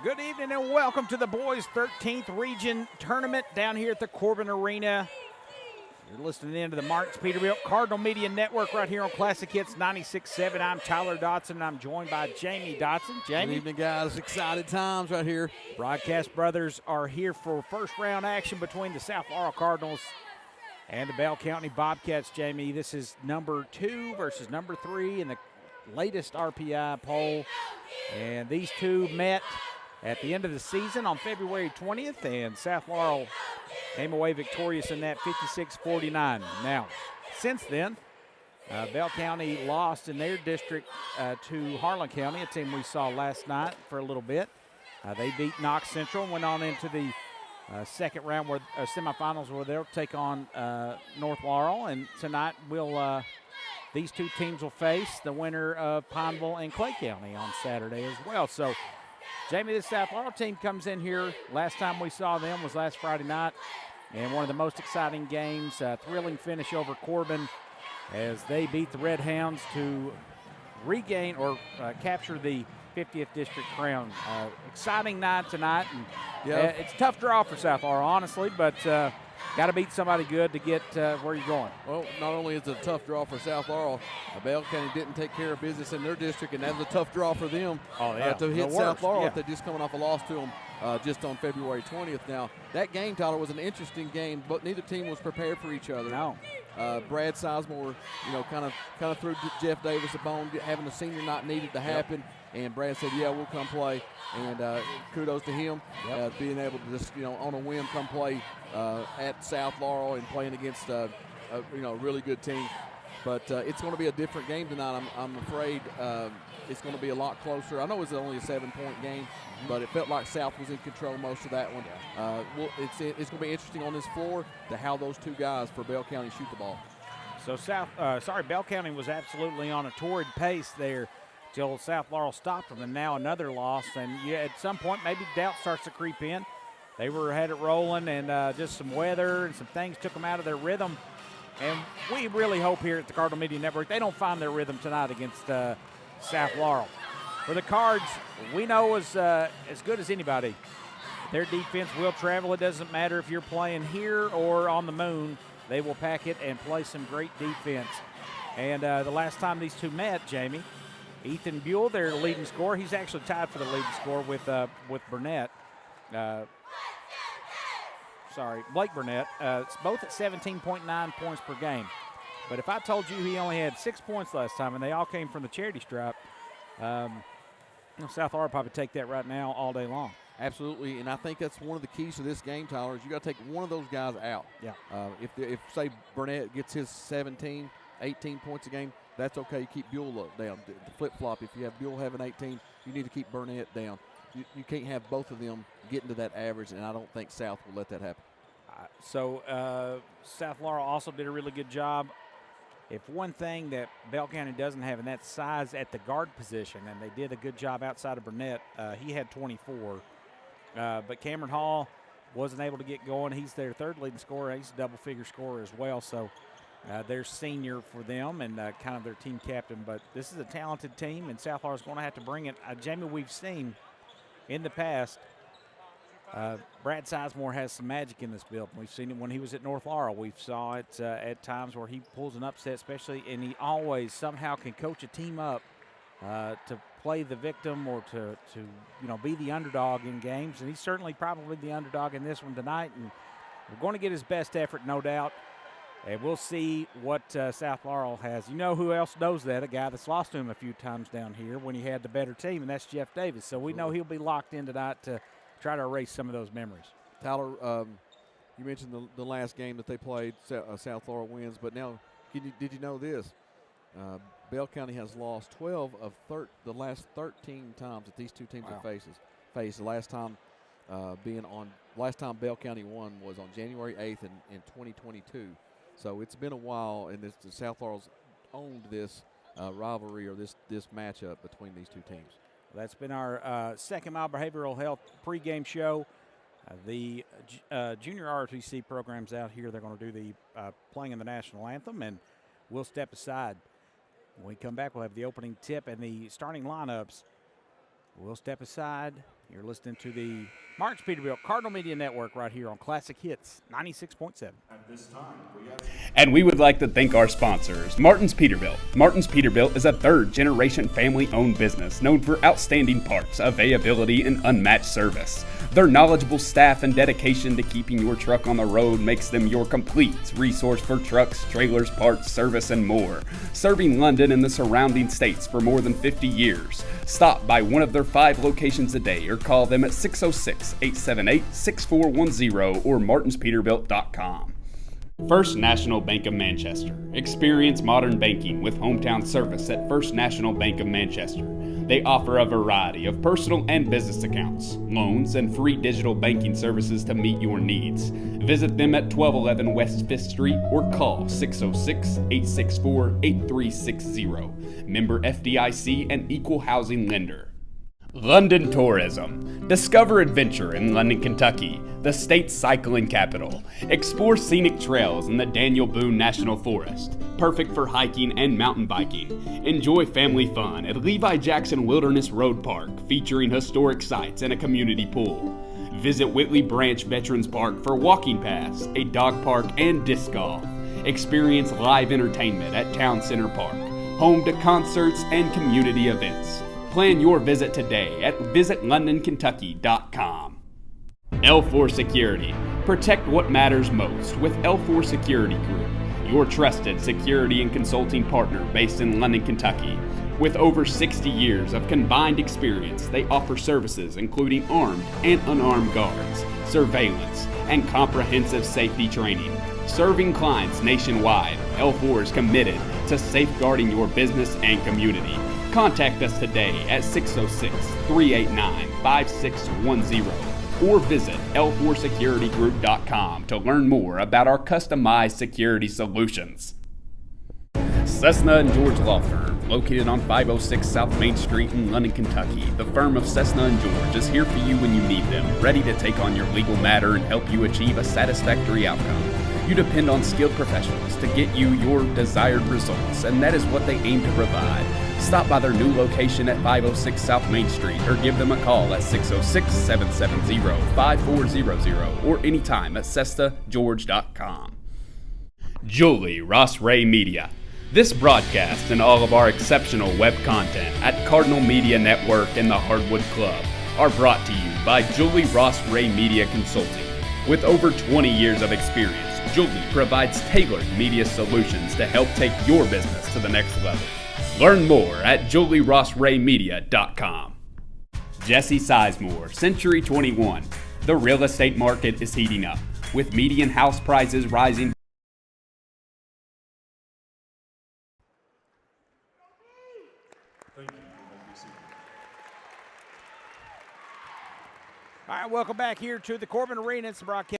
Good evening and welcome to the boys' 13th region tournament down here at the Corbin Arena. You're listening in to the Martins Peterbilt Cardinal Media Network right here on Classic Hits 96.7. I'm Tyler Dotson and I'm joined by Jamie Dotson. Jamie. Good evening, guys. Excited times right here. Broadcast brothers are here for first round action between the South Laurel Cardinals and the Bell County Bobcats. Jamie, this is number 2 versus number 3 in the latest RPI poll. And these two met at the end of the season on February 20th, and South Laurel came away victorious in that 56-49. Now, since then, Bell County lost in their district to Harlan County, a team we saw last night for a little bit. They beat Knox Central and went on into the second round where semifinals where they'll take on North Laurel. And tonight these two teams will face the winner of Pineville and Clay County on Saturday as well. So, Jamie, this South Laurel team comes in here. Last time we saw them was last Friday night, and one of the most exciting games, thrilling finish over Corbin as they beat the Red Hounds to regain or capture the 50th district crown. Exciting night tonight, and it's a tough draw for South Laurel, honestly, but got to beat somebody good to get where you're going. Well, not only is it a tough draw for South Laurel, Bell County didn't take care of business in their district, and that was a tough draw for them to hit South Laurel if they're just coming off a loss to them just on February 20th. Now, that game, Tyler, was an interesting game, but neither team was prepared for each other. No. Brad Sizemore, kind of threw Jeff Davis a bone, having the senior night needed to happen. And Brad said, yeah, we'll come play. And kudos to him, being able to just, on a whim come play at South Laurel and playing against, a really good team. But it's going to be a different game tonight. I'm afraid it's going to be a lot closer. I know it's only a 7-point game, but it felt like South was in control most of that one. It's going to be interesting on this floor to how those two guys for Bell County shoot the ball. So Bell County was absolutely on a torrid pace there till South Laurel stopped them, and now another loss. And at some point, maybe doubt starts to creep in. They had it rolling, and just some weather and some things took them out of their rhythm. And we really hope here at the Cardinal Media Network they don't find their rhythm tonight against South Laurel. For the Cards, we know as good as anybody, their defense will travel. It doesn't matter if you're playing here or on the moon. They will pack it and play some great defense. And the last time these two met, Jamie, Ethan Buell, their leading scorer, he's actually tied for the leading scorer with Burnett. Blake Burnett. It's both at 17.9 points per game. But if I told you he only had 6 points last time and they all came from the charity stripe, South Laurel probably take that right now all day long. Absolutely, and I think that's one of the keys to this game, Tyler, is you got to take one of those guys out. Yeah. If say, Burnett gets his 17, 18 points a game, that's okay. You keep Buell down. The flip-flop, if you have Buell having 18, you need to keep Burnett down. You can't have both of them getting to that average, and I don't think South will let that happen. South Laurel also did a really good job. If one thing that Bell County doesn't have, and that's size at the guard position, and they did a good job outside of Burnett. He had 24. But Cameron Hall wasn't able to get going. He's their third leading scorer. He's a double-figure scorer as well. So they're senior for them and kind of their team captain. But this is a talented team, and South Laurel's going to have to bring it. Jamie, we've seen in the past, Brad Sizemore has some magic in this building. We've seen it when he was at North Laurel. We saw it at times where he pulls an upset, especially, and he always somehow can coach a team up to play the victim or to be the underdog in games. And he's certainly probably the underdog in this one tonight. And we're going to get his best effort, no doubt. And we'll see what South Laurel has. You know who else knows that? A guy that's lost to him a few times down here when he had the better team, and that's Jeff Davis. So we know he'll be locked in tonight to try to erase some of those memories. Tyler, you mentioned the last game that they played, South Laurel wins, but now did you know this? Bell County has lost 12 of the last 13 times that these two teams have faced. The last time Bell County won was on January 8th in 2022. So it's been a while, and the South Laurel's owned this rivalry or this matchup between these two teams. That's been our Second Mile Behavioral Health pregame show. The junior ROTC program's out here. They're going to do the playing in the national anthem, and we'll step aside. When we come back, we'll have the opening tip and the starting lineups. We'll step aside, You're listening to the Martins Peterbilt Cardinal Media Network right here on Classic Hits 96.7. And we would like to thank our sponsors, Martins Peterbilt. Martins Peterbilt is a third-generation family-owned business known for outstanding parts, availability, and unmatched service. Their knowledgeable staff and dedication to keeping your truck on the road makes them your complete resource for trucks, trailers, parts, service, and more. Serving London and the surrounding states for more than 50 years. Stop by one of their 5 locations today or call them at 606-878-6410 or martinspeterbilt.com. First National Bank of Manchester. Experience modern banking with hometown service at First National Bank of Manchester. They offer a variety of personal and business accounts, loans, and free digital banking services to meet your needs. Visit them at 1211 West 5th Street or call 606-864-8360. Member FDIC and Equal Housing Lender. London Tourism. Discover adventure in London, Kentucky, the state's cycling capital. Explore scenic trails in the Daniel Boone National Forest, perfect for hiking and mountain biking. Enjoy family fun at Levi Jackson Wilderness Road Park, featuring historic sites and a community pool. Visit Whitley Branch Veterans Park for walking paths, a dog park, and disc golf. Experience live entertainment at Town Center Park, home to concerts and community events. Plan your visit today at visitlondonkentucky.com. L4 Security. Protect what matters most with L4 Security Group, your trusted security and consulting partner based in London, Kentucky. With over 60 years of combined experience, they offer services including armed and unarmed guards, surveillance, and comprehensive safety training. Serving clients nationwide, L4 is committed to safeguarding your business and community. Contact us today at 606-389-5610 or visit l4securitygroup.com to learn more about our customized security solutions. Cessna and George Law Firm, located on 506 South Main Street in London, Kentucky. The firm of Cessna and George is here for you when you need them, ready to take on your legal matter and help you achieve a satisfactory outcome. You depend on skilled professionals to get you your desired results, and that is what they aim to provide. Stop by their new location at 506 South Main Street or give them a call at 606-770-5400 or anytime at cestageorge.com. Julie Ross Ray Media. This broadcast and all of our exceptional web content at Cardinal Media Network and the Hardwood Club are brought to you by Julie Ross Ray Media Consulting. With over 20 years of experience, Julie provides tailored media solutions to help take your business to the next level. Learn more at julierossraymedia.com. Jesse Sizemore, Century 21. The real estate market is heating up, with median house prices rising. All right, welcome back here to the Corbin Arena. It's the broadcast.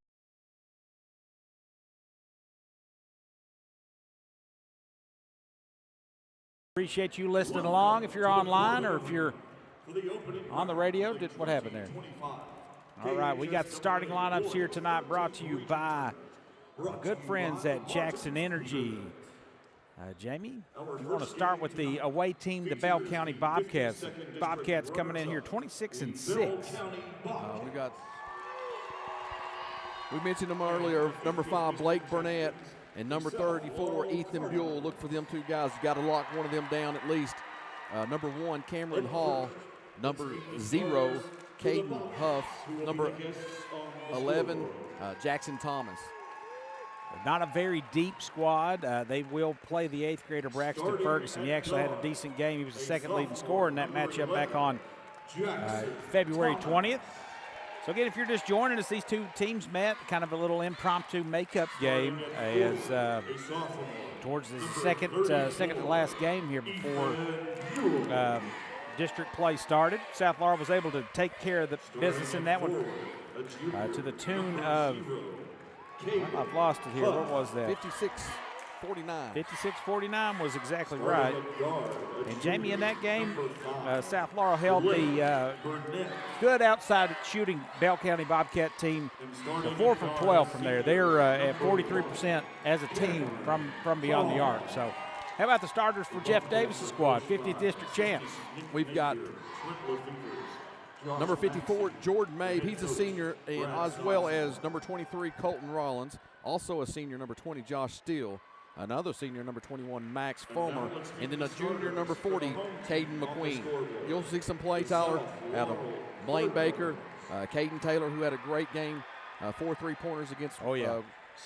Appreciate you listening along. If you're online or if you're on the radio, what happened there? All right, we got the starting lineups here tonight brought to you by our good friends at Jackson Energy. Jamie, you want to start with the away team, the Bell County Bobcats. Bobcats coming in here 26-6. We mentioned them earlier, number 5, Blake Burnett, and number 34, Ethan Buell. Look for them two guys. You got to lock one of them down at least. Number 1, Cameron Hall. Number 0, Caden Huff. Number 11, Jackson Thomas. Not a very deep squad. They will play the 8th grader Braxton Ferguson. He actually had a decent game. He was the second leading scorer in that matchup back on February 20th. So again, if you're just joining us, these two teams met, kind of a little impromptu makeup game as towards the second to last game here before district play started. South Laurel was able to take care of the business in that one to the tune of, I've lost it here. What was that? 56-49. 56-49 was exactly right. And Jamie, in that game, South Laurel held the good outside shooting Bell County Bobcat team to 4 from 12 from there. They're at 43% as a team from beyond the arc. So how about the starters for Jeff Davis' squad, 50th district champs? We've got Number 54, Jordan Mabe. He's a senior, and as well as number 23, Colton Rollins. Also a senior, number 20, Josh Steele. Another senior, number 21, Max Fulmer. And then a junior, number 40, Caden McQueen. You'll see some play, Tyler, out of Blaine Baker, Caden Taylor, who had a great game, 4 3-pointers against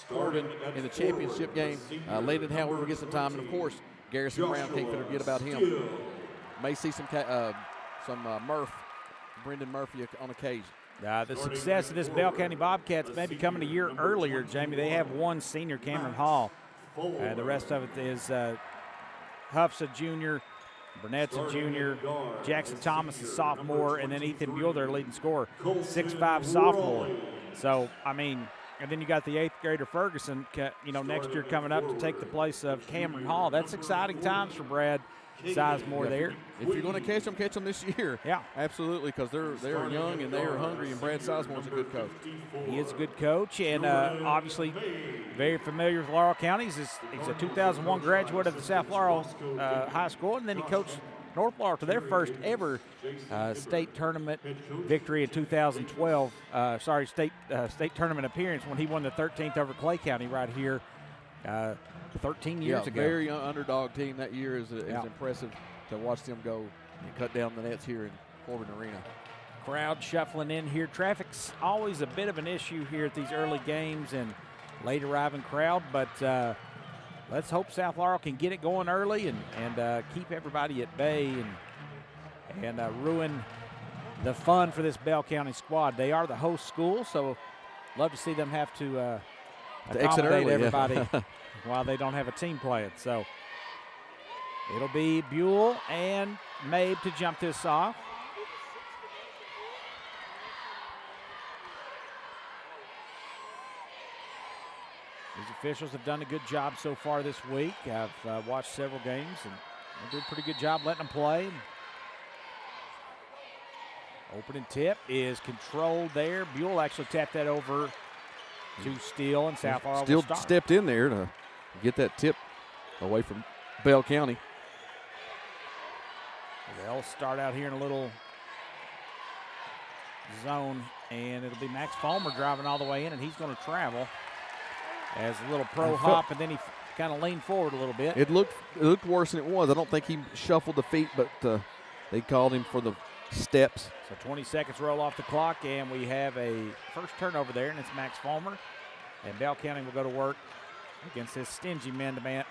Corbin in the championship game. Landon Howard will get some time, and of course, Garrison Brown, can't forget about him. May see some Brendan Murphy on occasion. The success of this Bell County Bobcats may be coming a year earlier, Jamie. They have one senior, Cameron Hall. The rest of it is Huff's a junior, Burnett's a junior, Jackson Thomas a sophomore, and then Ethan Buell, their leading scorer, 6'5" sophomore. So, I mean, and then you got the 8th grader Ferguson, next year coming up to take the place of Cameron Hall. That's exciting times for Brad Sizemore there. If you're going to catch them this year. Yeah. Absolutely, because they're young and they are hungry, and Brad Sizemore's a good coach. He is a good coach, and obviously very familiar with Laurel County. He's a 2001 graduate of the South Laurel High School, and then he coached North Laurel to their first ever state tournament victory in 2012. State tournament appearance when he won the 13th over Clay County right here 13 years ago. Very underdog team that year. Is impressive to watch them go and cut down the nets here in Corbin Arena. Crowd shuffling in here. Traffic's always a bit of an issue here at these early games and late arriving crowd, but let's hope South Laurel can get it going early and keep everybody at bay and ruin the fun for this Bell County squad. They are the host school, so love to see them have to exit early, everybody while they don't have a team playing. So it'll be Buell and Mabe to jump this off. These officials have done a good job so far this week. I've watched several games, and they did a pretty good job letting them play. Opening tip is controlled there. Buell actually tapped that over to Steele, and South Laurel Steele stepped in there to get that tip away from Bell County. They'll start out here in a little zone, and it'll be Max Fulmer driving all the way in, and he's going to travel as a little pro hop, and then he kind of leaned forward a little bit. It looked worse than it was. I don't think he shuffled the feet, but they called him for the steps. So 20 seconds roll off the clock, and we have a first turnover there, and it's Max Fulmer. And Bell County will go to work against this stingy man-to-man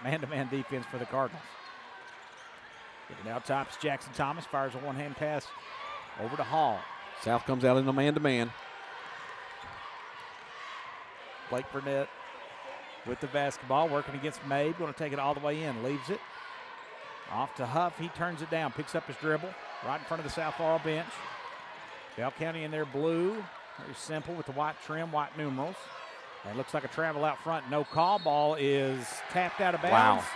defense for the Cardinals. Giving out tops, Jackson Thomas fires a one-hand pass over to Hall. South comes out in a man-to-man. Blake Burnett with the basketball, working against Mabe, going to take it all the way in, leaves it. Off to Huff, he turns it down, picks up his dribble, right in front of the South Laurel bench. Bell County in their blue, very simple with the white trim, white numerals. And it looks like a travel out front, no call. Ball is tapped out of bounds. Wow.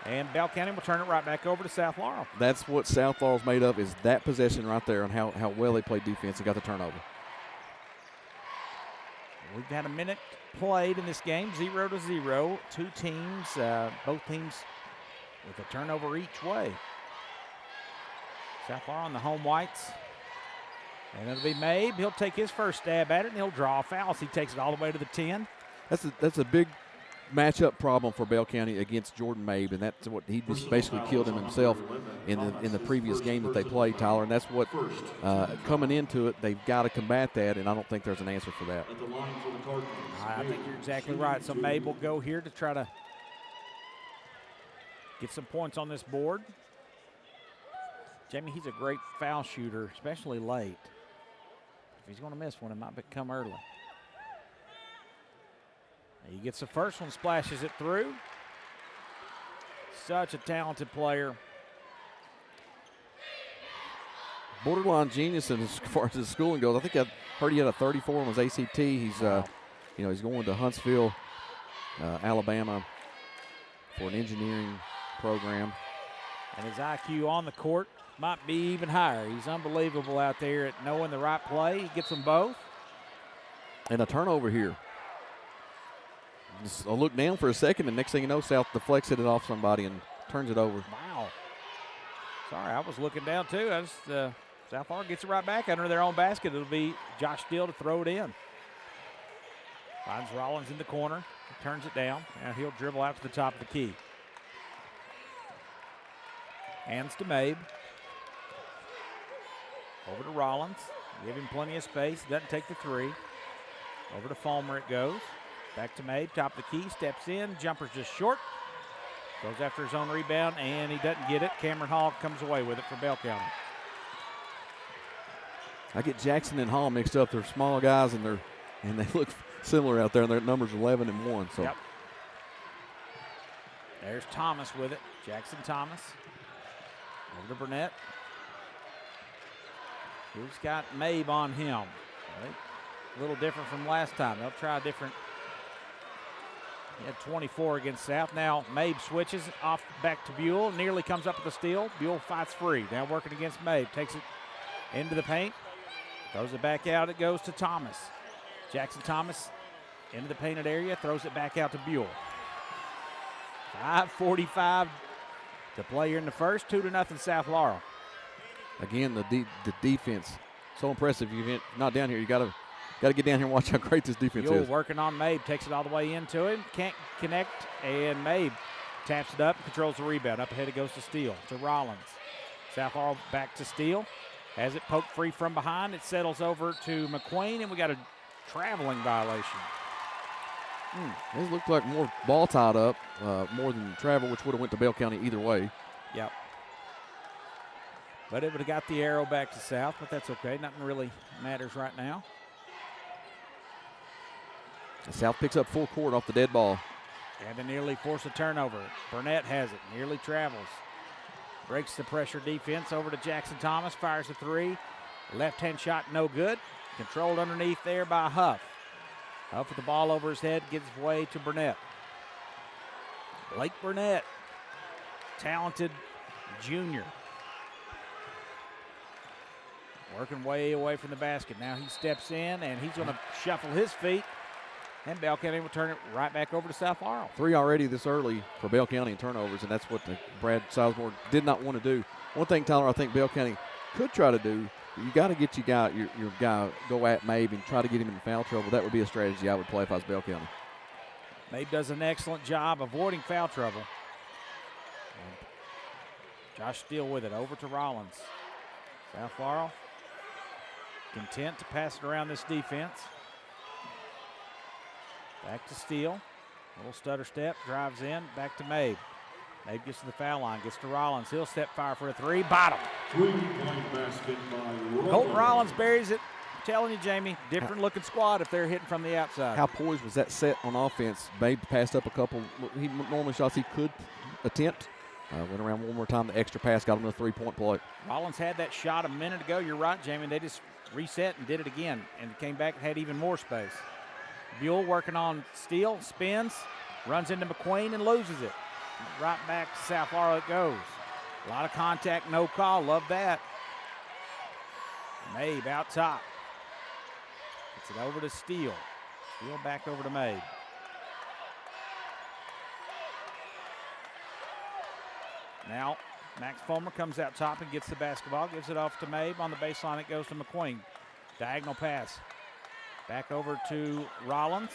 And Bell County will turn it right back over to South Laurel. That's what South Laurel's made of, is that possession right there and how well they played defense and got the turnover. We've had a minute played in this game, 0-0. Two teams, both teams with a turnover each way. South Laurel on the home whites. And it'll be Mabe. He'll take his first stab at it, and he'll draw a foul. So he takes it all the way to the 10. That's a big matchup problem for Bell County against Jordan Mabe, and that's what he just basically killed him himself in the previous game that they played, Tyler. And that's what coming into it, they've got to combat that, and I don't think there's an answer for that. I think you're exactly right. So Mabe will go here to try to get some points on this board. Jamie, he's a great foul shooter, especially late. If he's going to miss one, it might come early. He gets the first one, splashes it through. Such a talented player. Borderline genius as far as his schooling goes. I think I heard he had a 34 on his ACT. He's he's going to Huntsville, Alabama, for an engineering program. And his IQ on the court might be even higher. He's unbelievable out there at knowing the right play. He gets them both. And a turnover here. Just a look down for a second, and next thing you know, South deflects it off somebody and turns it over. Wow. Sorry, I was looking down too. I just South Florida gets it right back under their own basket. It'll be Josh Steele to throw it in. Finds Rollins in the corner. He turns it down. Now he'll dribble out to the top of the key. Hands to Mabe. Over to Rollins. Give him plenty of space. Doesn't take the three. Over to Fulmer it goes. Back to Mabe. Top of the key. Steps in. Jumper's just short. Goes after his own rebound, and he doesn't get it. Cameron Hall comes away with it for Bell County. I get Jackson and Hall mixed up. They're small guys, and they look similar out there, and their numbers 11 and 1. So. Yep. There's Thomas with it. Jackson Thomas. Over to Burnett. He's got Mabe on him. Right? A little different from last time. They'll try a different. He had 24 against South. Now Mabe switches off back to Buell. Nearly comes up with the steal. Buell fights free. Now working against Mabe. Takes it into the paint. Throws it back out. It goes to Thomas. Jackson Thomas into the painted area. Throws it back out to Buell. 5:45 to play here in the first. 2-0 South Laurel. Again, the defense, so impressive. If you're not down here, you got to get down here and watch how great this defense Buell is. working on Mabe, takes it all the way into him, can't connect, and Mabe taps it up, controls the rebound. Up ahead it goes to Steele, to Rollins. South Laurel back to Steele, has it poked free from behind. It settles over to McQueen, and we got a traveling violation. This looked like more ball tied up, more than travel, which would have went to Bell County either way. Yep. But it would have got the arrow back to South, but that's okay. Nothing really matters right now. South picks up full court off the dead ball. And they nearly force a turnover. Burnett has it, nearly travels. Breaks the pressure defense over to Jackson Thomas, fires a three. Left-hand shot, no good. Controlled underneath there by Huff. Huff with the ball over his head, gives way to Burnett. Blake Burnett, talented junior. Working way away from the basket. Now he steps in, and he's going to shuffle his feet. And Bell County will turn it right back over to South Laurel. 3 already this early for Bell County in turnovers, and that's what Brad Sizemore did not want to do. One thing, Tyler, I think Bell County could try to do, you got to get your guy go at Mabe and try to get him in foul trouble. That would be a strategy I would play if I was Bell County. Mabe does an excellent job avoiding foul trouble. And Josh Steele with it, over to Rollins. South Laurel content to pass it around this defense. Back to Steele. Little stutter step, drives in, back to Mabe. Mabe gets to the foul line, gets to Rollins. He'll step fire for a three, bottom. Three-point basket by Colton Rollins buries it. I'm telling you, Jamie, different looking squad if they're hitting from the outside. How poised was that set on offense? Mabe passed up a couple normally shots he could attempt. Went around one more time, the extra pass, got him a three-point play. Rollins had that shot a minute ago. You're right, Jamie. They just reset and did it again and came back and had even more space. Buell working on Steele, spins, runs into McQueen and loses it. Right back to South Laurel it goes. A lot of contact, no call. Love that. Mabe out top. Gets it over to Steele. Steele back over to Mabe. Now, Max Fulmer comes out top and gets the basketball, gives it off to Mabe. On the baseline, it goes to McQueen. Diagonal pass. Back over to Rollins.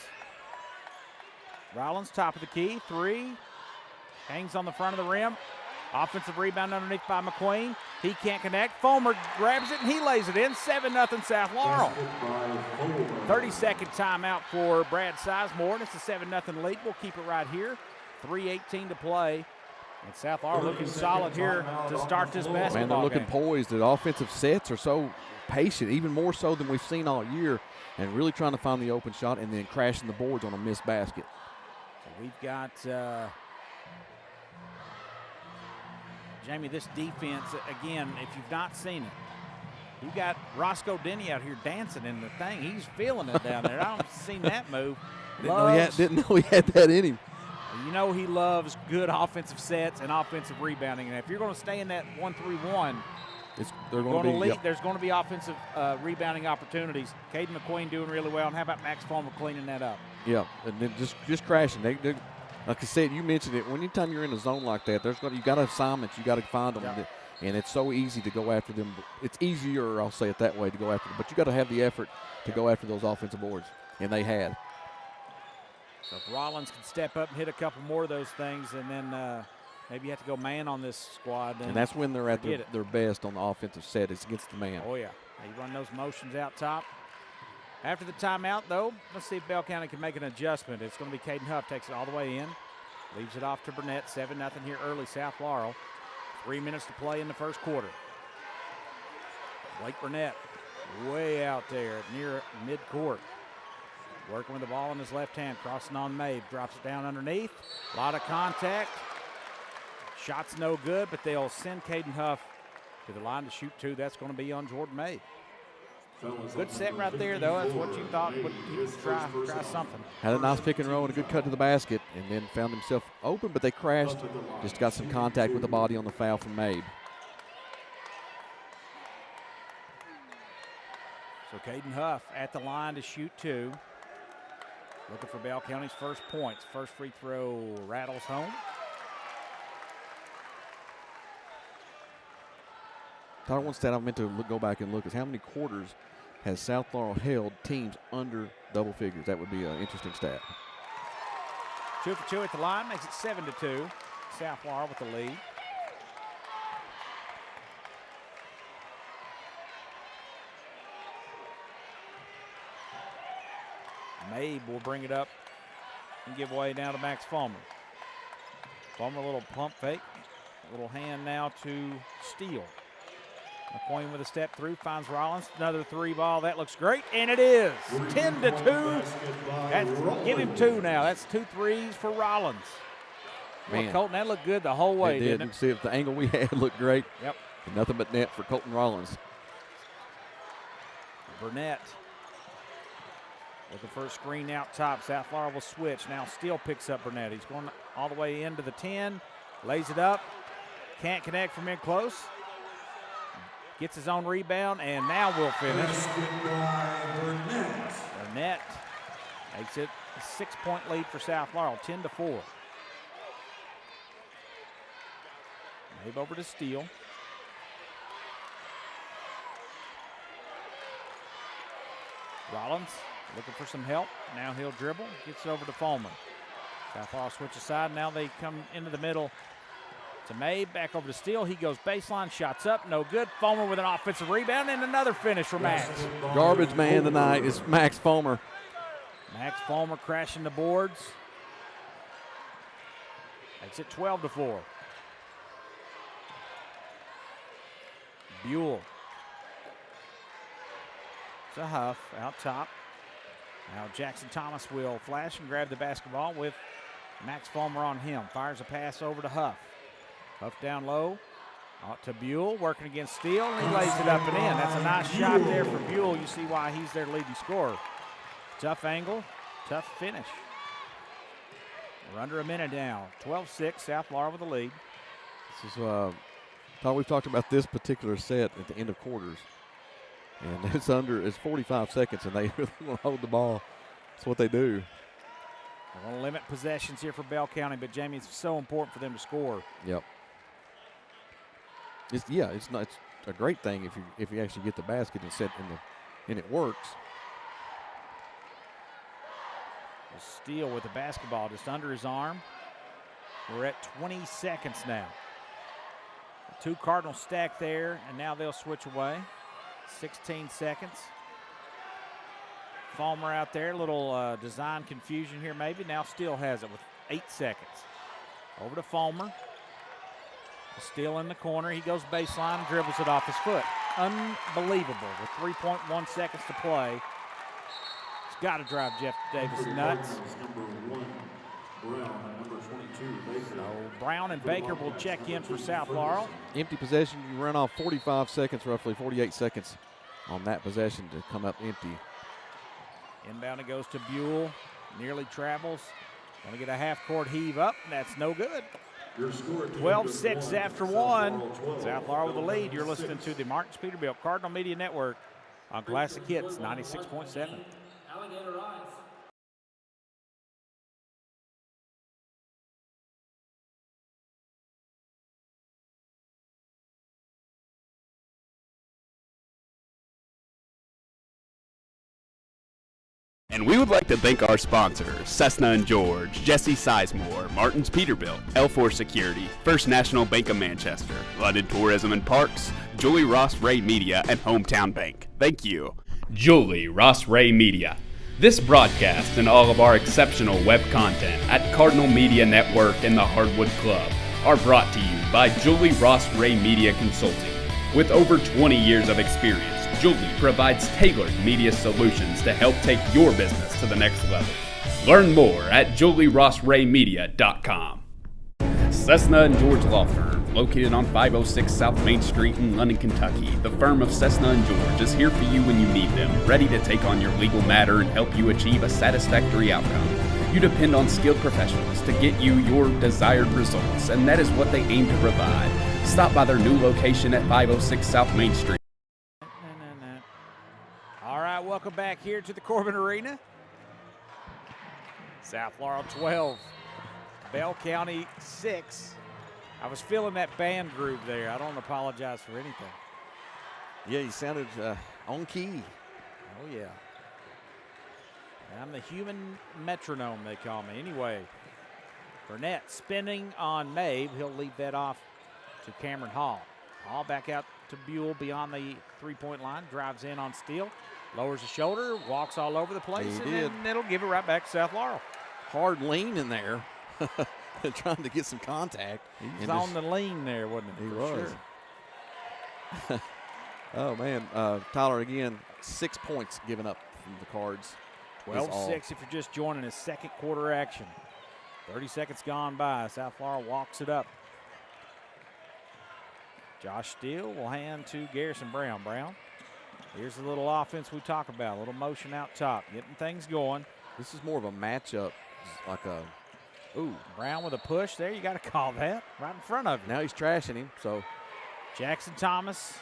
Rollins, top of the key, three. Hangs on the front of the rim. Offensive rebound underneath by McQueen. He can't connect. Fulmer grabs it and he lays it in. 7-0 South Laurel. 30-second timeout for Brad Sizemore. It's a 7-0 lead. We'll keep it right here. 3:18 to play. And South Laurel looking solid here to start this basketball Man, they're looking game. poised. The offensive sets are so patient, even more so than we've seen all year, and really trying to find the open shot and then crashing the boards on a missed basket. So we've got, Jamie, this defense, again, if you've not seen it, you've got Roscoe Denny out here dancing in the thing. He's feeling it down there. I haven't seen that move. Didn't know he had that in him. You know he loves good offensive sets and offensive rebounding. And if you're going to stay in that 1-3-1, they're going to be, there's going to be offensive rebounding opportunities. Caden McQueen doing really well. And how about Max Fulmer cleaning that up? Yeah, and then just crashing. They, like I said, you mentioned it. Anytime you're in a zone like that, you got assignments. You got to find them. Yeah. And it's so easy to go after them. It's easier, I'll say it that way, to go after them. But you got to have the effort to go after those offensive boards, and they had. So if Rollins can step up and hit a couple more of those things, and then maybe you have to go man on this squad. And that's when they're at their best on the offensive set. It's against the man. Oh, yeah. You run those motions out top. After the timeout, though, let's see if Bell County can make an adjustment. It's going to be Caden Huff, takes it all the way in. Leaves it off to Burnett. 7-0 here early, South Laurel. 3 minutes to play in the first quarter. Blake Burnett way out there near midcourt. Working with the ball in his left hand, crossing on Mabe. Drops it down underneath. A lot of contact. Shot's no good, but they'll send Caden Huff to the line to shoot 2. That's going to be on Jordan Mabe. Good set right there, though. That's what you thought would try something. Had a nice pick and roll and a good cut to the basket, and then found himself open, but they crashed. Just got some contact with the body on the foul from Mabe. So Caden Huff at the line to shoot 2. Looking for Bell County's first points. First free throw rattles home. Tyler, one stat I meant to go back and look is how many quarters has South Laurel held teams under double figures? That would be an interesting stat. 2 for 2 at the line, makes it 7-2. South Laurel with the lead. Mabe will bring it up and give way now to Max Fulmer. Fulmer, a little pump fake. A little hand now to Steele. McQueen with a step through, finds Rollins. Another 3 ball. That looks great, and it is. 10-2. Give him 2 now. That's 2 threes for Rollins. Man, well, Colton, that looked good the whole way, didn't it? You see if the angle we had looked great. Yep. And nothing but net for Colton Rollins. Burnett looking for a screen out top. South Laurel will switch. Now Steele picks up Burnett. He's going all the way into the 10. Lays it up. Can't connect from in close. Gets his own rebound, and now we'll finish. Burnett makes it a 6-point lead for South Laurel, 10-4. Mabe over to Steele. Rollins looking for some help. Now he'll dribble. Gets it over to Fulmer. South Laurel switches side. Now they come into the middle to Mabe. Back over to Steele. He goes baseline. Shots up. No good. Fulmer with an offensive rebound and another finish for Max. Garbage man tonight is Max Fulmer. Max Fulmer crashing the boards. Makes it 12-4. Buell. It's a Huff out top. Now Jackson Thomas will flash and grab the basketball with Max Fulmer on him. Fires a pass over to Huff. Huff down low. Out to Buell, working against Steele, and he lays it up and in. That's a nice shot there for Buell. You see why he's their leading scorer. Tough angle, tough finish. We're under a minute now. 12-6, South Laurel with the lead. This is, Todd, we've talked about this particular set at the end of quarters. And it's 45 seconds, and they really want to hold the ball. That's what they do. We're going to limit possessions here for Bell County, but Jamie, it's so important for them to score. Yep. It's a great thing if you actually get the basket and set and it works. Steele with the basketball just under his arm. We're at 20 seconds now. 2 Cardinals stacked there, and now they'll switch away. 16 seconds. Fulmer out there, a little design confusion here maybe. Now Steele has it with 8 seconds. Over to Fulmer. Steele in the corner. He goes baseline and dribbles it off his foot. Unbelievable with 3.1 seconds to play. It's got to drive Jeff Davis nuts. So Brown and Baker will check in for South Laurel. Empty possession, you run off 45 seconds, roughly 48 seconds on that possession to come up empty. Inbound it goes to Buell. Nearly travels. Going to get a half-court heave up. That's no good. 12-6 after 1. South Laurel with the lead. You're listening to the Martins Peterbilt Cardinal Media Network on Classic Hits 96.7. And we would like to thank our sponsors, Cessna & George, Jesse Sizemore, Martin's Peterbilt, L4 Security, First National Bank of Manchester, London Tourism and Parks, Julie Ross Ray Media, and Hometown Bank. Thank you. Julie Ross Ray Media. This broadcast and all of our exceptional web content at Cardinal Media Network and the Hardwood Club are brought to you by Julie Ross Ray Media Consulting. With over 20 years of experience, Julie provides tailored media solutions to help take your business to the next level. Learn more at julierossraymedia.com. Cessna & George Law Firm, located on 506 South Main Street in London, Kentucky. The firm of Cessna & George is here for you when you need them, ready to take on your legal matter and help you achieve a satisfactory outcome. You depend on skilled professionals to get you your desired results, and that is what they aim to provide. Stop by their new location at 506 South Main Street. All right, welcome back here to the Corbin Arena. South Laurel 12, Bell County 6. I was feeling that band groove there. I don't apologize for anything. Yeah, you sounded on key. Oh, yeah. I'm the human metronome, they call me. Anyway, Burnett spinning on Mabe. He'll leave that off to Cameron Hall. Hall back out to Buell beyond the three-point line. Drives in on Steele. Lowers the shoulder. Walks all over the place. And it'll give it right back to South Laurel. Hard lean in there. Trying to get some contact. He was on the lean there, wasn't he? He For was. Sure. Oh, man. Tyler, again, 6 points given up from the Cards. 12-6 if you're just joining us. Second quarter action. 30 seconds gone by. South Laurel walks it up. Josh Steele will hand to Garrison Brown. Brown, here's the little offense we talk about. A little motion out top, getting things going. This is more of a matchup, like a, ooh, Brown with a push there. You got to call that right in front of you. now he's trashing him, so. Jackson Thomas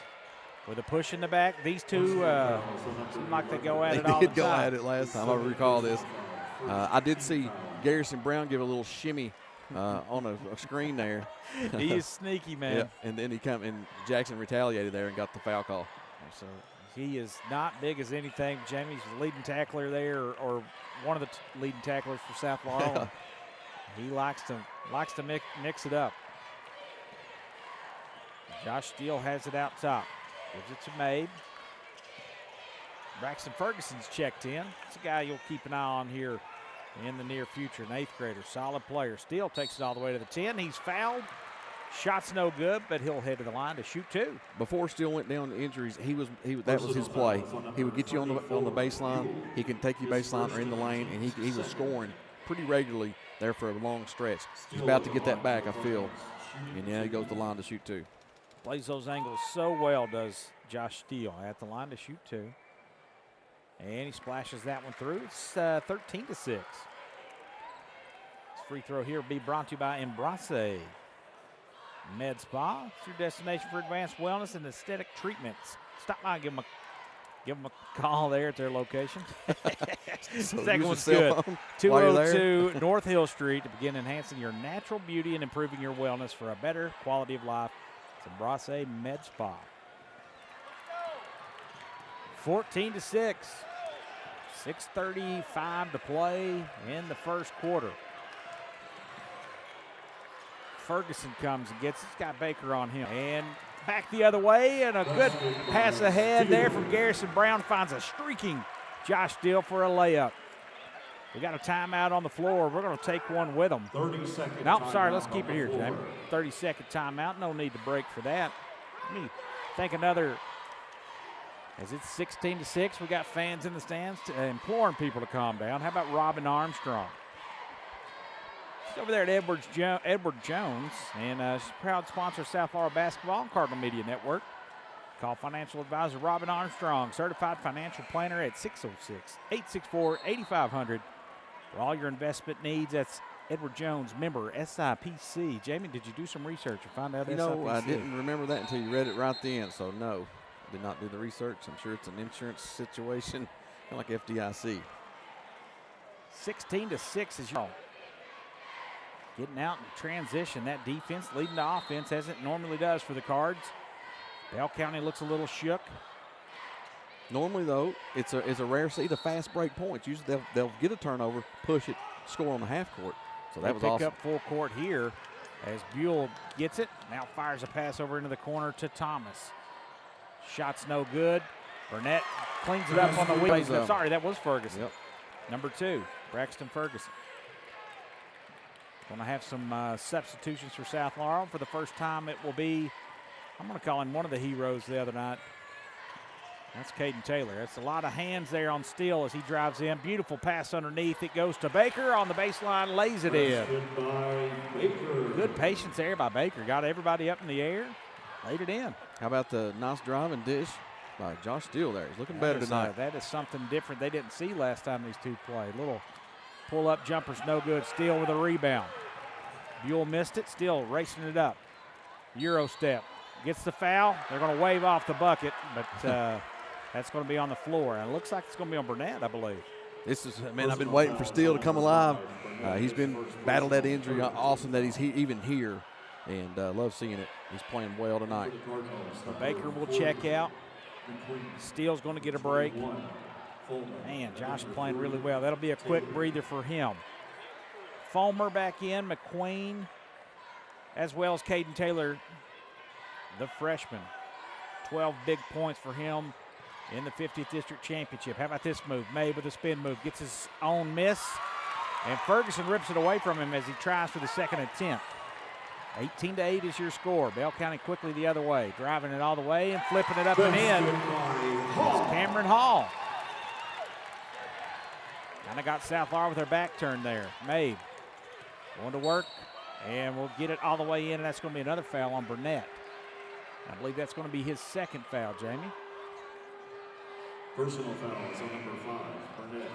with a push in the back. These two seem like they go at it all They the did go time. at it last time, I recall this. I did see Garrison Brown give a little shimmy on a screen there. He is sneaky, man. Yeah, and then and Jackson retaliated there and got the foul call. So he is not big as anything. Jamie's the leading tackler there, or one of the leading tacklers for South Laurel. Yeah. He likes to mix it up. Josh Steele has it out top. Gives it to Mabe. Braxton Ferguson's checked in. It's a guy you'll keep an eye on here in the near future. An 8th grader, solid player. Steele takes it all the way to the 10. He's fouled. Shot's no good, but he'll head to the line to shoot two. Before Steele went down to injuries, that was his play. He would get you on the baseline. He can take you baseline or in the lane, and he was scoring pretty regularly there for a long stretch. He's about to get that back, I feel. And yeah, he goes to the line to shoot two. Plays those angles so well, does Josh Steele. At the line to shoot two. And he splashes that one through. It's 13-6. This free throw here will be brought to you by Embrace Med Spa. It's your destination for advanced wellness and aesthetic treatments. Stop by and give them a call there at their location. Second one's good. 202 North Hill Street to begin enhancing your natural beauty and improving your wellness for a better quality of life. It's Embrace Med Spa. 14-6. 6:35 to play in the first quarter. Ferguson comes and gets, he's got Baker on him. And back the other way, and a good pass ahead there from Garrison Brown. Finds a streaking Josh Steele for a layup. We got a timeout on the floor. We're going to take one with them. 30-second. Nope, sorry, let's keep it here, Jamie. 30-second timeout. No need to break for that. Let me think another. As it's 16-6, we got fans in the stands imploring people to calm down. How about Robin Armstrong? She's over there at Edward Jones, and she's a proud sponsor of South Laurel basketball and Cardinal Media Network. Call financial advisor Robin Armstrong, certified financial planner at 606-864-8500. For all your investment needs, that's Edward Jones, member SIPC. Jamie, did you do some research and find out SIPC? No, I didn't remember that until you read it right then, so no. Did not do the research. I'm sure it's an insurance situation, kind of like FDIC. 16-6 is your getting out in transition. That defense leading to offense as it normally does for the Cards. Bell County looks a little shook. Normally, though, it's a rare see to fast break points. Usually they'll get a turnover, push it, score on the half court. So that was pick awesome. up full court here as Buell gets it. Now fires a pass over into the corner to Thomas. Shot's no good. Burnett cleans it up on the wing. Sorry, that was Ferguson. Yep. Number 2, Braxton Ferguson. Going to have some substitutions for South Laurel. For the first time, it will be, I'm going to call him one of the heroes the other night. That's Caden Taylor. That's a lot of hands there on Steele as he drives in. Beautiful pass underneath. It goes to Baker on the baseline, lays it in. Good patience there by Baker. Got everybody up in the air, laid it in. How about the nice drive and dish by Josh Steele there? He's looking better tonight. That is something different they didn't see last time these two played. Little pull-up jumper's no good. Steele with a rebound. Buell missed it. Steele racing it up. Euro step. Gets the foul. They're going to wave off the bucket, but that's going to be on the floor. And it looks like it's going to be on Burnett, I believe. This is, man, I've been waiting for Steele to come alive. He's been battled that injury. Awesome that he's even here, and love seeing it. He's playing well tonight. So Baker will check out. Steele's going to get a break. Man, Josh playing really well. That'll be a quick breather for him. Fulmer back in, McQueen, as well as Caden Taylor, the freshman. 12 big points for him in the 50th District Championship. How about this move? Mabe with a spin move. Gets his own miss. And Ferguson rips it away from him as he tries for the second attempt. 18-8 is your score. Bell County quickly the other way. Driving it all the way and flipping it up and in. It's Cameron Hall. Kind of got South Laurel with their back turned there. Mabe going to work. And we'll get it all the way in. And that's going to be another foul on Burnett. I believe that's going to be his second foul, Jamie. Personal fouls on number 5, Burnett.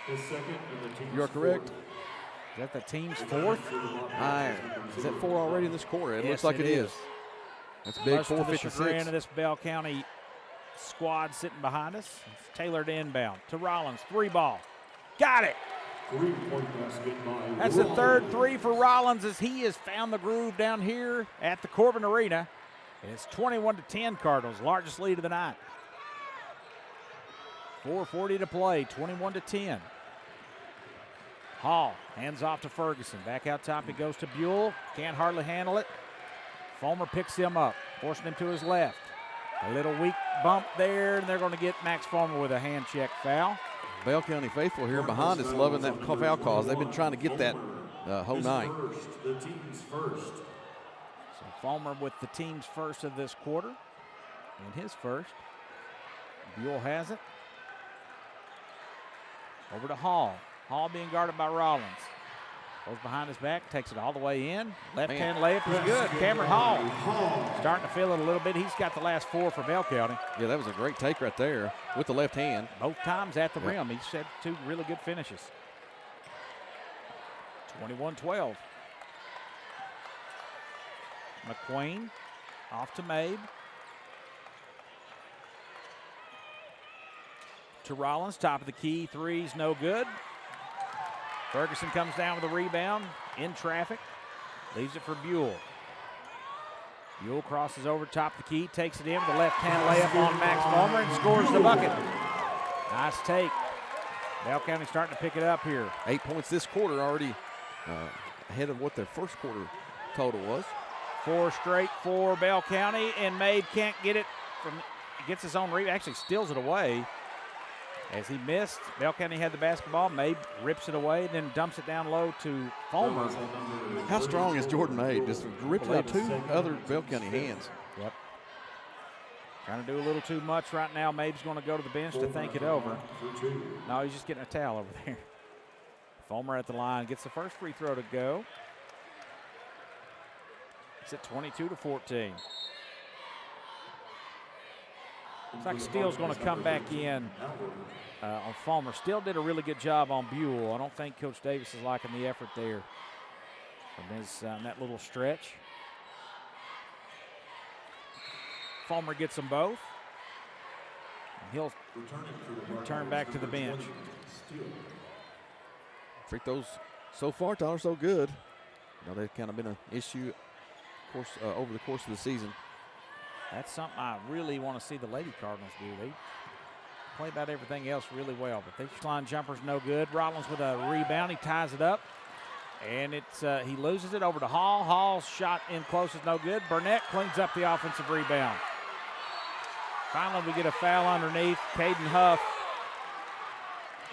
His second and the team's You're correct. Is that the team's fourth? Is that 4 already in this quarter? It looks like it is. That's big. Much to the chagrin 456. of this Bell County squad sitting behind us. It's tailored inbound to Rollins. 3 ball. Got it. 3-point basket by That's the third 3 for Rollins as he has found the groove down here at the Corbin Arena. And it's 21-10 Cardinals, largest lead of the night. 4:40 to play, 21-10. Hall hands off to Ferguson. Back out top, it goes to Buell. Can't hardly handle it. Fulmer picks him up, forcing him to his left. A little weak bump there, and they're going to get Max Fulmer with a hand check foul. Bell County faithful here behind us loving that foul cause. They've been trying to get that whole night. The team's first. So Fulmer with the team's first of this quarter, and his first. Buell has it. Over to Hall. Hall being guarded by Rollins. Goes behind his back, takes it all the way in. Left-hand layup is good. Cameron Hall starting to feel it a little bit. He's got the last 4 for Bell County. Yeah, that was a great take right there with the left hand. Both times at the rim. He's had 2 really good finishes. 21-12. McQueen off to Mabe. To Rollins, top of the key, 3's no good. Ferguson comes down with a rebound in traffic, leaves it for Buell. Buell crosses over top of the key, takes it in with a left-hand layup on Max Fulmer and scores the bucket. Nice take. Bell County starting to pick it up here. 8 points this quarter already ahead of what their first quarter total was. 4 straight for Bell County, and Mabe can't get it from, gets his own rebound, actually steals it away. As he missed, Bell County had the basketball. Mabe rips it away, then dumps it down low to Fulmer. How strong is Jordan Mabe? Just ripped out 2 other Bell County hands. Yep. Trying to do a little too much right now. Mabe's going to go to the bench to think it over. No, he's just getting a towel over there. Fulmer at the line gets the first free throw to go. It's at 22-14. Looks like Steele's going to come back in on Fulmer. Steele did a really good job on Buell. I don't think Coach Davis is liking the effort there from his that little stretch. Fulmer gets them both. And he'll return back to the bench. Free throws so far, Tyler, so good. You know, they've kind of been an issue, of course, over the course of the season. That's something I really want to see the Lady Cardinals do. They play about everything else really well. But the line jumper's no good. Rollins with a rebound. He ties it up. And it's he loses it over to Hall. Hall's shot in close is no good. Burnett cleans up the offensive rebound. Finally, we get a foul underneath. Caden Huff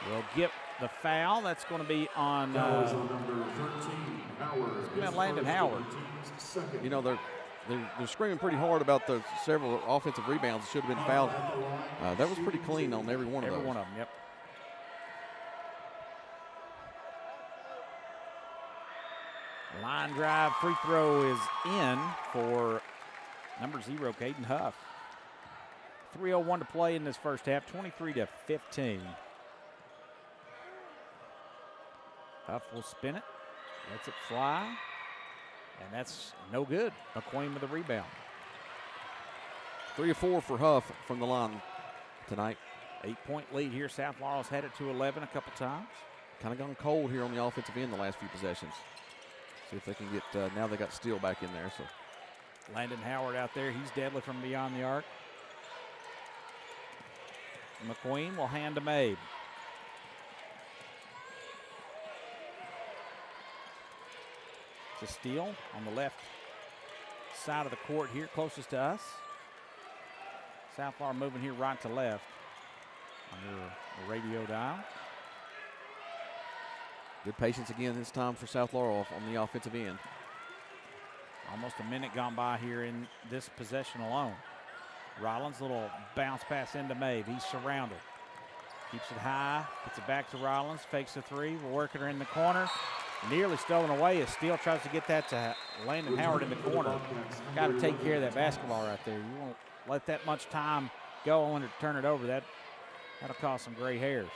will get the foul. That's going to be on Foul is on number 13, Howard. His Landon first, Howard. the team's second. You know, they're screaming pretty hard about the several offensive rebounds that should have been fouled. That was pretty clean on every one of those. Every one of them, yep. Line drive free throw is in for number 0, Caden Huff. 3:01 to play in this first half, 23-15. Huff will spin it, lets it fly, and that's no good. McQueen with the rebound. 3 of 4 for Huff from the line tonight. 8-point lead here. South Laurel's had it to 11 a couple times. Kind of gone cold here on the offensive end the last few possessions. See if they can get, now they got Steele back in there. So Landon Howard out there. He's deadly from beyond the arc. McQueen will hand to Mabe. To Steele on the left side of the court here, closest to us. South Laurel moving here right to left on your radio dial. good patience again this time for South Laurel on the offensive end. Almost a minute gone by here in this possession alone. Rollins, little bounce pass into Mabe. He's surrounded. Keeps it high, gets it back to Rollins, fakes the three. We're working her in the corner. Nearly stolen away as Steele tries to get that to Landon Howard in the corner. Got to take care of that basketball right there. You won't let that much time go on to turn it over. That'll cause some gray hairs.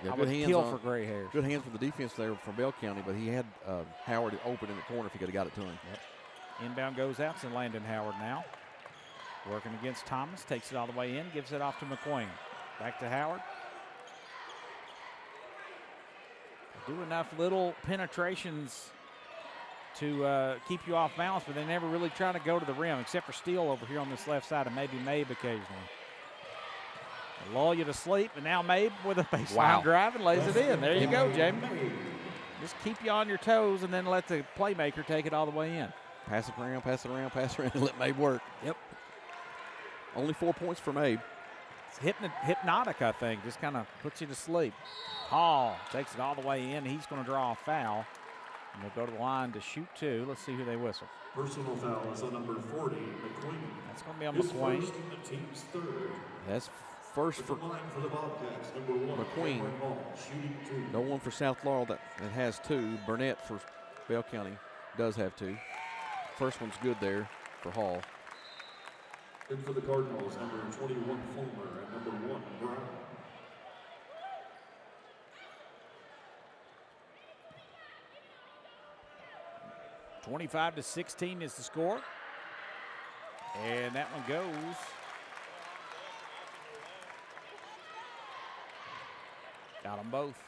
Yeah, I would kill for gray hairs. Good hands for the defense there from Bell County, but he had Howard open in the corner if he could have got it to him. Yep. Inbound goes out to Landon Howard now. Working against Thomas, takes it all the way in, gives it off to McQueen. Back to Howard. Do enough little penetrations to keep you off balance, but they never really try to go to the rim, except for Steele over here on this left side, and maybe Mabe occasionally. They lull you to sleep, and now Mabe with a baseline drive and lays it in. There you go, Jamie. Just keep you on your toes and then let the playmaker take it all the way in. Pass it around, pass it around, pass it around, and let Mabe work. Yep. Only 4 points for Mabe. It's hypnotic, I think. Just kind of puts you to sleep. Hall takes it all the way in. He's going to draw a foul. And they'll go to the line to shoot two. Let's see who they whistle. Personal foul is on number 40, McQueen. That's going to be on His McQueen. first, the team's third. That's first At for the line for the Bobcats, number 1, McQueen. Cameron Hall, shooting two. no one for South Laurel that has two. Burnett for Bell County does have two. First one's good there for Hall. And for the Cardinals, number 21, Fulmer, and number 1, Brown. (25-16) is the score. And that one goes. Got them both.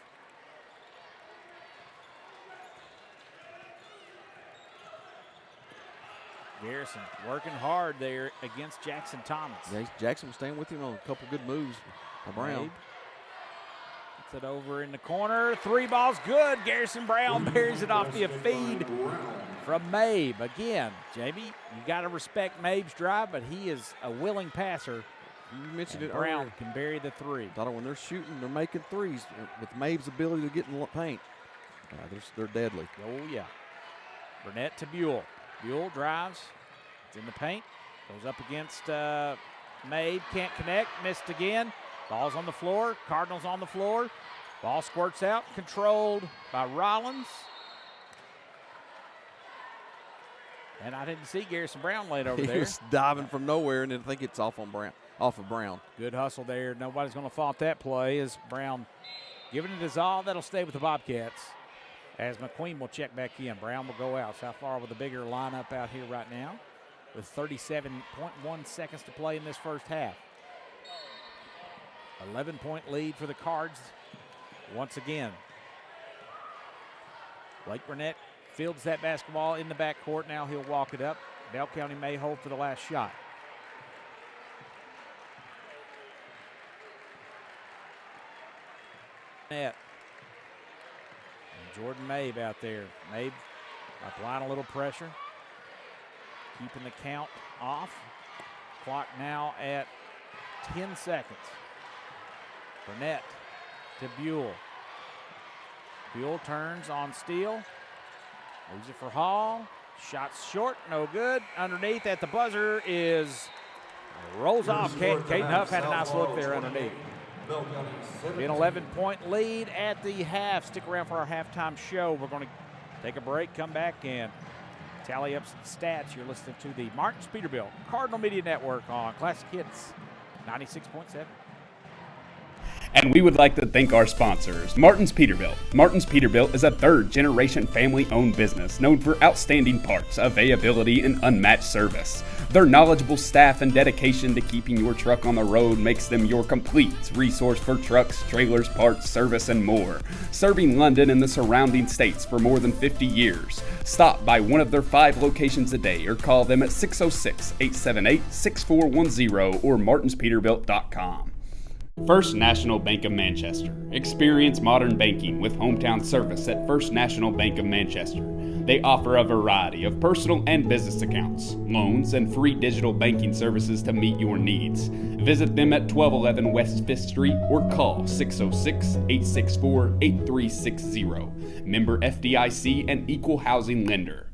Garrison working hard there against Jackson Thomas. Yeah, Jackson was staying with him on a couple good moves. Brown. Gets it over in the corner. Three balls good. Garrison Brown buries it off the feed from Mabe. Again, Jamie, you got to respect Mabe's drive, but he is a willing passer. You mentioned it Brown earlier. can bury the three. Thought when they're shooting, they're making threes. With Mabe's ability to get in the paint, they're deadly. Oh, yeah. Burnett to Buell. Buell drives. It's in the paint. Goes up against Mabe. Can't connect. Missed again. Ball's on the floor. Cardinals on the floor. Ball squirts out. Controlled by Rollins. And I didn't see Garrison Brown laid over He there. was diving from nowhere, and I think it's off of Brown. Good hustle there. Nobody's going to fault that play as Brown giving it his all. That'll stay with the Bobcats as McQueen will check back in. Brown will go out. South Laurel with a bigger lineup out here right now with 37.1 seconds to play in this first half. 11-point lead for the Cards once again. Blake Burnett fields that basketball in the backcourt. Now he'll walk it up. Bell County may hold for the last shot. net. And Jordan Mabe out there. Mabe applying a little pressure, keeping the count off. Clock now at 10 seconds. Burnett to Buell. Buell turns on Steele. Moves it for Hall. Shots short, no good. Underneath at the buzzer is rolls off. Caden Huff had a nice look there underneath. An 11-point lead at the half. Stick around for our halftime show. We're going to take a break, come back, and tally up some stats. You're listening to the Martins Peterbilt Cardinal Media Network on Classic Hits 96.7. And we would like to thank our sponsors, Martins Peterbilt. Martins Peterbilt is a third-generation family-owned business known for outstanding parts, availability, and unmatched service. Their knowledgeable staff and dedication to keeping your truck on the road makes them your complete resource for trucks, trailers, parts, service, and more. Serving London and the surrounding states for more than 50 years. Stop by one of their 5 locations a day or call them at 606-878-6410 or martinspeterbilt.com. First National Bank of Manchester. Experience modern banking with hometown service at First National Bank of Manchester. They offer a variety of personal and business accounts, loans, and free digital banking services to meet your needs. Visit them at 1211 West 5th Street or call 606-864-8360. Member FDIC and Equal Housing Lender.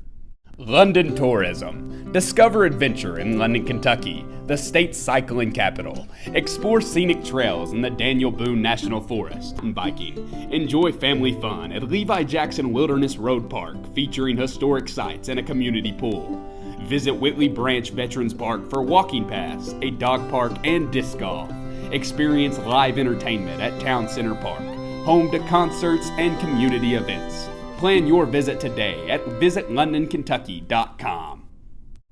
London Tourism. Discover adventure in London, Kentucky, the state's cycling capital. Explore scenic trails in the Daniel Boone National Forest and biking. Enjoy family fun at Levi Jackson Wilderness Road Park, featuring historic sites and a community pool. Visit Whitley Branch Veterans Park for walking paths, a dog park, and disc golf. Experience live entertainment at Town Center Park, home to concerts and community events. Plan your visit today at visitlondonkentucky.com.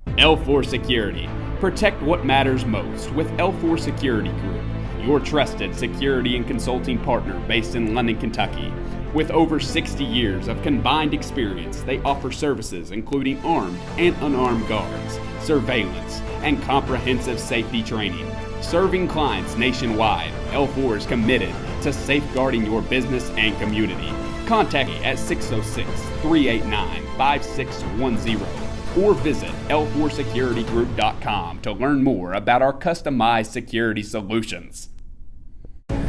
L4 Security. Protect what matters most with L4 Security Group, your trusted security and consulting partner based in London, Kentucky. With over 60 years of combined experience, they offer services including armed and unarmed guards, surveillance, and comprehensive safety training. Serving clients nationwide, L4 is committed to safeguarding your business and community. Contact me at 606-389-5610 or visit L4securitygroup.com to learn more about our customized security solutions.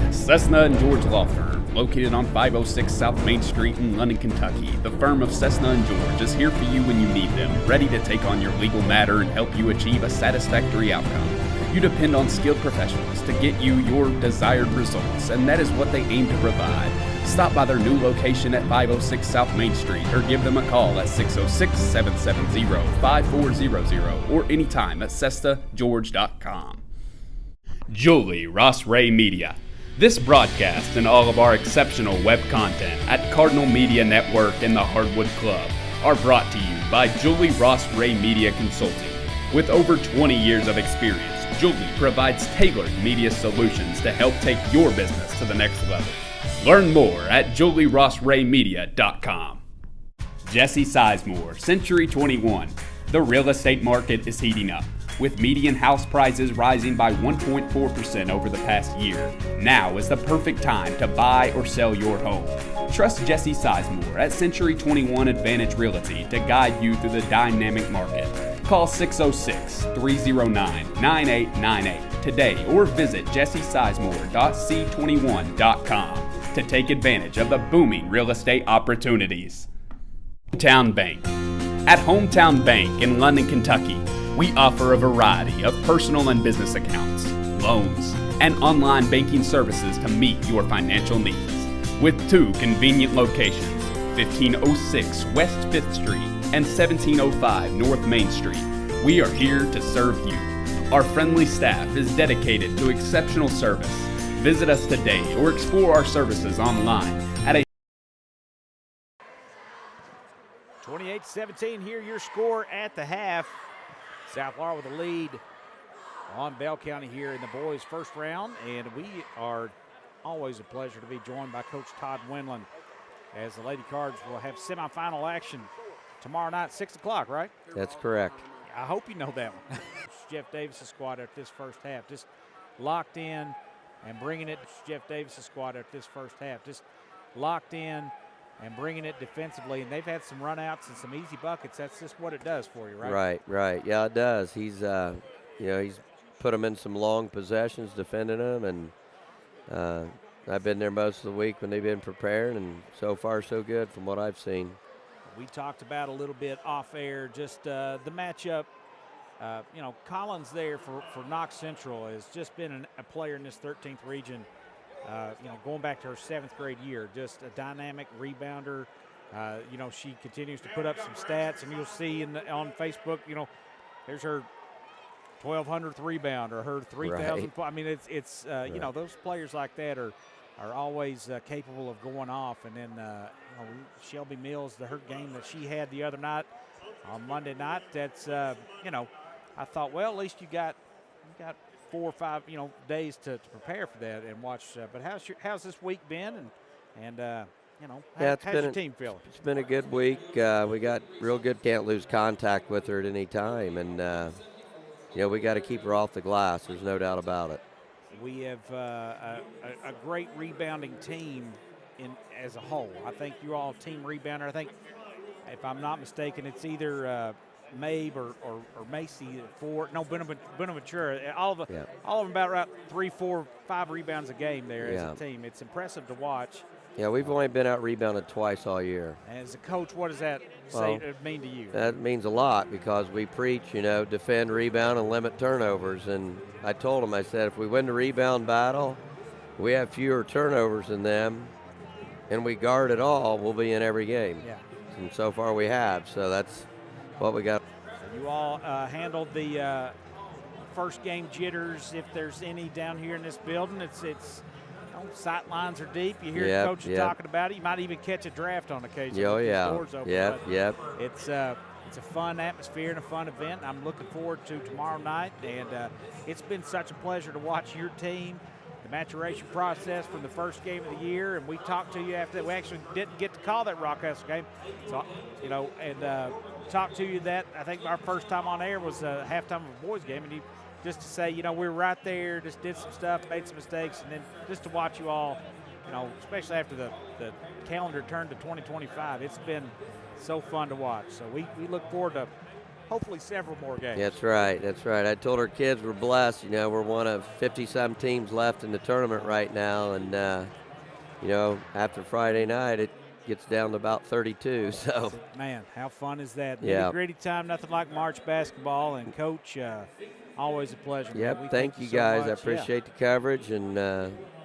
Cessna & George Law Firm, located on 506 South Main Street in London, Kentucky. The firm of Cessna & George is here for you when you need them, ready to take on your legal matter and help you achieve a satisfactory outcome. You depend on skilled professionals to get you your desired results, and that is what they aim to provide. Stop by their new location at 506 South Main Street or give them a call at 606-770-5400 or anytime at CessaGeorge.com. Julie Ross Ray Media. This broadcast and all of our exceptional web content at Cardinal Media Network and the Hardwood Club are brought to you by Julie Ross Ray Media Consulting. With over 20 years of experience, Julie provides tailored media solutions to help take your business to the next level. Learn more at julierossraymedia.com. Jesse Sizemore, Century 21. The real estate market is heating up, with median house prices rising by 1.4% over the past year. Now is the perfect time to buy or sell your home. Trust Jesse Sizemore at Century 21 Advantage Realty to guide you through the dynamic market. Call 606-309-9898 today or visit jessesizemore.c21.com to take advantage of the booming real estate opportunities. Hometown Bank. At Hometown Bank in London, Kentucky, we offer a variety of personal and business accounts, loans, and online banking services to meet your financial needs. With 2 convenient locations, 1506 West 5th Street and 1705 North Main Street, we are here to serve you. Our friendly staff is dedicated to exceptional service. Visit us today or explore our services online at 28-17 here, your score at the half. South Laurel with the lead on Bell County here in the boys' first round, and we are always a pleasure to be joined by Coach Todd Wendland as the Lady Cards will have semifinal action tomorrow night, 6 o'clock, right? That's correct. I hope you know that one. Jeff Davis' squad at this first half, just locked in, and bringing it to Jeff Davis' squad at this first half. Just locked in and bringing it defensively. And they've had some runouts and some easy buckets. That's just what it does for you, right? Right. Yeah, it does. He's, he's put them in some long possessions, defending them, and I've been there most of the week when they've been prepared, and so far so good from what I've seen. We talked about a little bit off air, just the matchup. Collins there for Knox Central has just been a player in this 13th region, going back to her 7th grade year, just a dynamic rebounder. She continues to put up some stats, and you'll see on Facebook, there's her 1,200th rebound or her 3,000. Right. I mean, it's right. Those players like that are always capable of going off. And then, Shelby Mills, her game that she had the other night on Monday night, that's, I thought, well, at least you got 4 or 5, days to prepare for that and watch. But how's this week been? And how's your team feeling? It's been a good week. We got real good, can't lose contact with her at any time. And, we got to keep her off the glass. There's no doubt about it. We have a great rebounding team as a whole. I think you're all team rebounder. I think, if I'm not mistaken, it's either Mabe or Macy Bonaventura. All of them about right 3, 4, 5 rebounds a game there as a team. It's impressive to watch. Yeah, we've only been out rebounded twice all year. As a coach, what does that mean to you? That means a lot because we preach, defend, rebound, and limit turnovers. And I told them, I said, if we win the rebound battle, we have fewer turnovers than them, and we guard it all, we'll be in every game. Yeah. And so far we have, so that's what we got. You all handled the first game jitters, if there's any down here in this building. It's sight lines are deep. You hear the coaches talking about it. You might even catch a draft on occasion. Oh, yeah. Doors open. Yep. It's a fun atmosphere and a fun event. I'm looking forward to tomorrow night, and it's been such a pleasure to watch your team, the maturation process from the first game of the year. And we talked to you after that. We actually didn't get to call that Rockcastle game, so talked to you that I think our first time on air was halftime of a boys game, and you. Just to say, we were right there, just did some stuff, made some mistakes, and then just to watch you all, especially after the calendar turned to 2025, it's been so fun to watch. So we look forward to hopefully several more games. That's right. I told our kids we're blessed. We're one of 50-some teams left in the tournament right now, and, after Friday night, it gets down to about 32. So, man, how fun is that? Yeah. Gritty time, nothing like March basketball, and Coach. Always a pleasure. Yep, thank you guys. I appreciate the coverage, and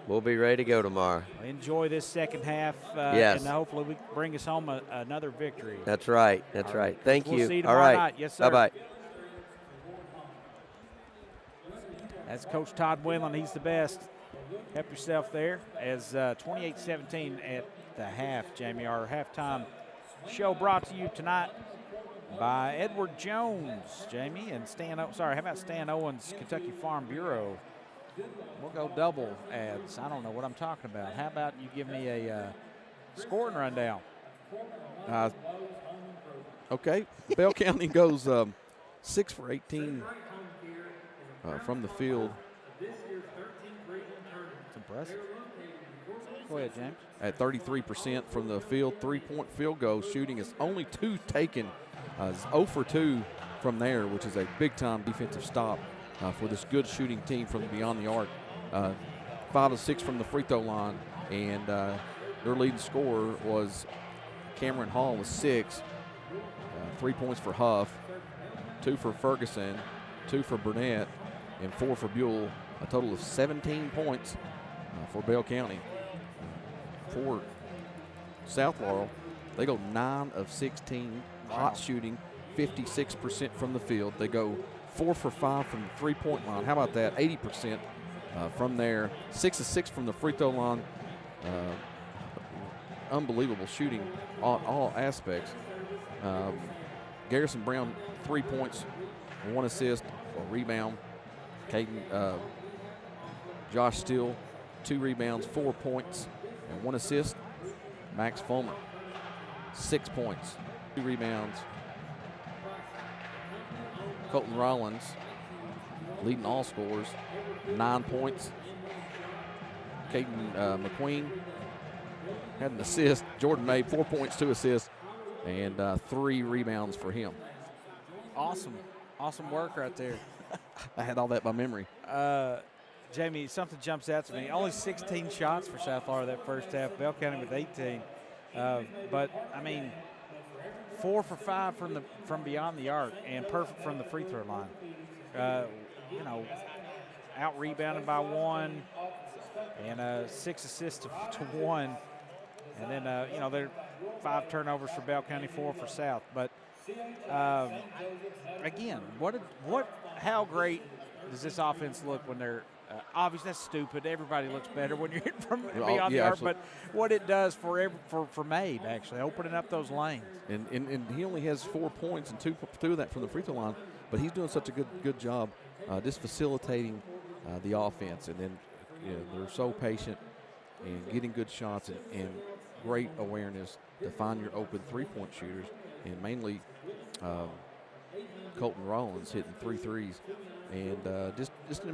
we'll be ready to go tomorrow. Enjoy this second half, yes. And hopefully we bring us home another victory. That's right. Thank you. We'll see you tomorrow night. Yes, sir. Bye-bye. That's Coach Todd Windland. He's the best. Help yourself there as 28-17 at the half, Jamie. Our halftime show brought to you tonight by Edward Jones, Jamie, and how about Stan Owens, Kentucky Farm Bureau? We'll go double ads. I don't know what I'm talking about. How about you give me a scoring rundown? Okay. Bell County goes 6 for 18 from the field. It's impressive. Go ahead, James. At 33% from the field, 3-point field goal shooting is only 2 taken. 0 for 2 from there, which is a big-time defensive stop for this good shooting team from beyond the arc. 5 of 6 from the free throw line, and their leading scorer was Cameron Hall with 6. 3 points for Huff, 2 for Ferguson, 2 for Burnett, and 4 for Buell. A total of 17 points for Bell County. For South Laurel, they go 9 of 16. Hot shooting, 56% from the field. They go 4 for 5 from the three-point line. How about that? 80% from there. 6 of 6 from the free throw line. Unbelievable shooting on all aspects. Garrison Brown, 3 points, 1 assist, a rebound. Caden, Josh Steele, 2 rebounds, 4 points, and 1 assist. Max Fulmer, 6 points. 2 rebounds. Colton Rollins leading all scorers, 9 points, Caden McQueen had an assist. Jordan made 4 points, 2 assists, and 3 rebounds for him. Awesome work right there. I had all that by memory. Jamie, something jumps out to me. Only 16 shots for South Florida that first half. Bell County with 18. But, I mean, 4 for 5 from beyond the arc and perfect from the free throw line. You know, out-rebounded by 1 and 6 assists to 1. And then, you know, there are 5 turnovers for Bell County, 4 for South. But, again, how great does this offense look when they're obviously that's stupid. Everybody looks better when you're hitting from beyond the arc. Absolutely. But what it does for Mabe, actually, opening up those lanes. And he only has 4 points and two of that from the free throw line, but he's doing such a good job just facilitating the offense. And then they're so patient and getting good shots and great awareness to find your open three-point shooters, and mainly Colton Rollins hitting 3 threes. And just an